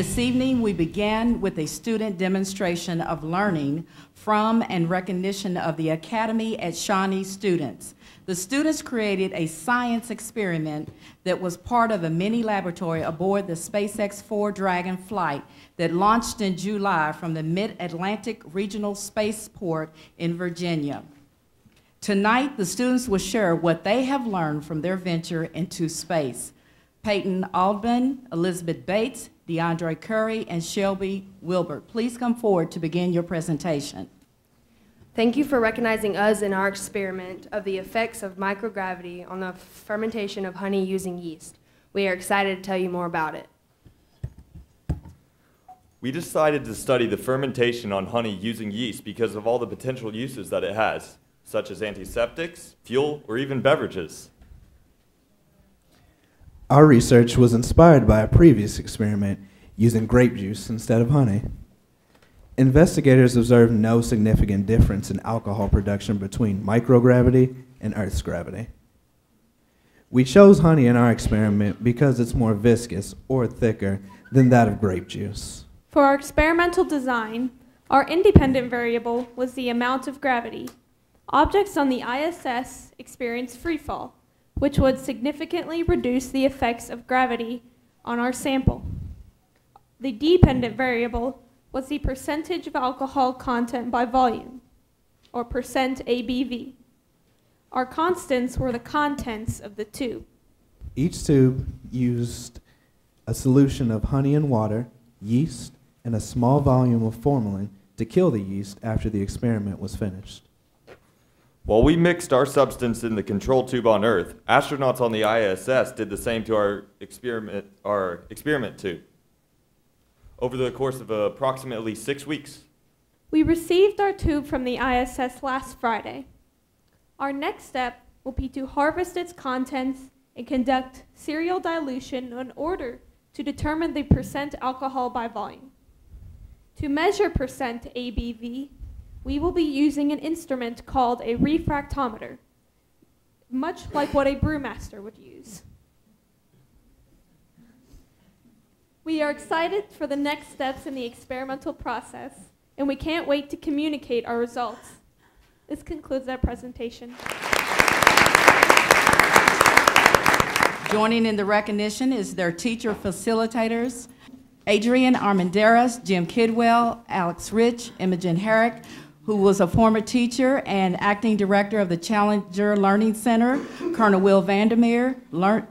This evening, we began with a student demonstration of learning from and recognition of the Academy at Shawnee students. The students created a science experiment that was part of a mini laboratory aboard the SpaceX 4 Dragon flight that launched in July from the Mid-Atlantic Regional Spaceport in Virginia. Tonight, the students will share what they have learned from their venture into space. Peyton Aldman, Elizabeth Bates, DeAndre Curry, and Shelby Wilbert, please come forward to begin your presentation. Thank you for recognizing us in our experiment of the effects of microgravity on the fermentation of honey using yeast. We are excited to tell you more about it. We decided to study the fermentation on honey using yeast because of all the potential uses that it has, such as antiseptics, fuel, or even beverages. Our research was inspired by a previous experiment using grape juice instead of honey. Investigators observed no significant difference in alcohol production between microgravity and Earth's gravity. We chose honey in our experiment because it's more viscous or thicker than that of grape juice. For our experimental design, our independent variable was the amount of gravity. Objects on the ISS experience freefall, which would significantly reduce the effects of gravity on our sample. The dependent variable was the percentage of alcohol content by volume, or percent ABV. Our constants were the contents of the tube. Each tube used a solution of honey and water, yeast, and a small volume of formalin to kill the yeast after the experiment was finished. While we mixed our substance in the control tube on Earth, astronauts on the ISS did the same to our experiment tube over the course of approximately 6 weeks. We received our tube from the ISS last Friday. Our next step will be to harvest its contents and conduct serial dilution in order to determine the percent alcohol by volume. To measure percent ABV, we will be using an instrument called a refractometer, much like what a brewmaster would use. We are excited for the next steps in the experimental process, and we can't wait to communicate our results. This concludes our presentation. Joining in the recognition is their teacher facilitators, Adrian Armendariz, Jim Kidwell, Alex Rich, Imogen Herrick, who was a former teacher and acting director of the Challenger Learning Center, Colonel Will Vandermeer,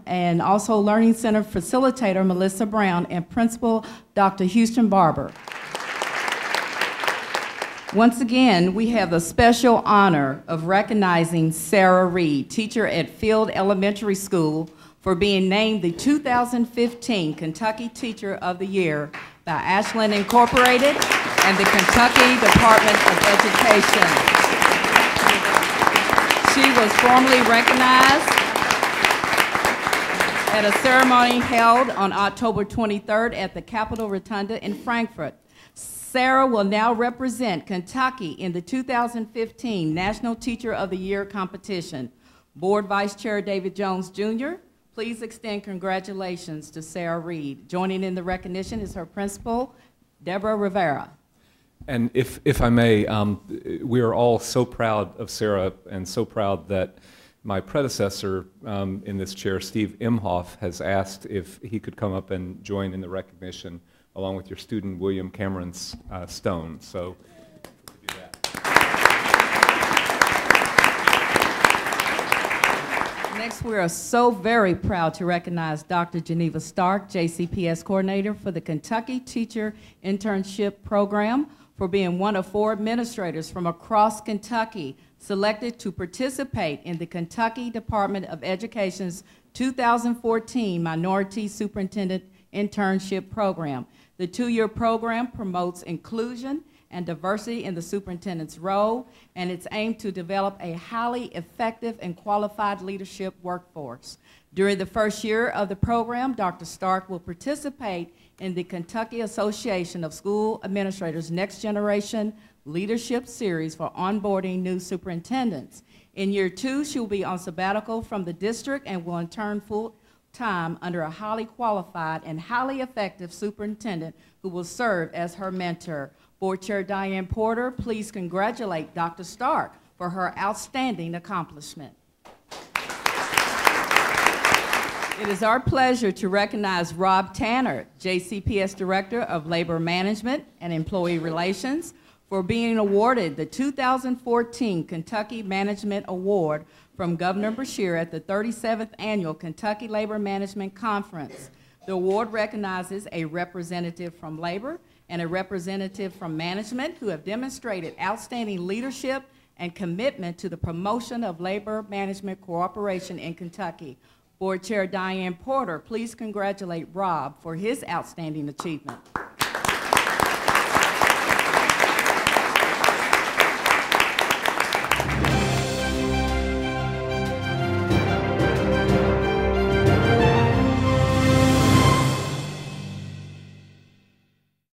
and also Learning Center facilitator Melissa Brown, and Principal Dr. Houston Barber. Once again, we have the special honor of recognizing Sarah Reed, teacher at Field Elementary School, for being named the 2015 Kentucky Teacher of the Year by Ashland Incorporated and the Kentucky Department of Education. She was formally recognized at a ceremony held on October 23rd at the Capitol Rotunda in Frankfort. Sarah will now represent Kentucky in the 2015 National Teacher of the Year competition. Board Vice Chair David Jones, Jr., please extend congratulations to Sarah Reed. Joining in the recognition is her principal, Deborah Rivera. And if I may, we are all so proud of Sarah and so proud that my predecessor in this chair, Steve Imhoff, has asked if he could come up and join in the recognition along with your student, William Cameron Stone. So do that. Next, we are so very proud to recognize Dr. Geneva Stark, JCPS Coordinator for the Kentucky Teacher Internship Program, for being one of 4 administrators from across Kentucky selected to participate in the Kentucky Department of Education's 2014 Minority Superintendent Internship Program. The 2-year program promotes inclusion and diversity in the superintendent's role, and it's aimed to develop a highly effective and qualified leadership workforce. During the first year of the program, Dr. Stark will participate in the Kentucky Association of School Administrators Next Generation Leadership Series for onboarding new superintendents. In year 2, she will be on sabbatical from the district and will time under a highly qualified and highly effective superintendent who will serve as her mentor. Board Chair Diane Porter, please congratulate Dr. Stark for her outstanding accomplishment. It is our pleasure to recognize Rob Tanner, JCPS Director of Labor Management and Employee Relations, for being awarded the 2014 Kentucky Management Award from Governor Beshear at the 37th Annual Kentucky Labor Management Conference. The award recognizes a representative from labor and a representative from management who have demonstrated outstanding leadership and commitment to the promotion of labor management cooperation in Kentucky. Board Chair Diane Porter, please congratulate Rob for his outstanding achievement.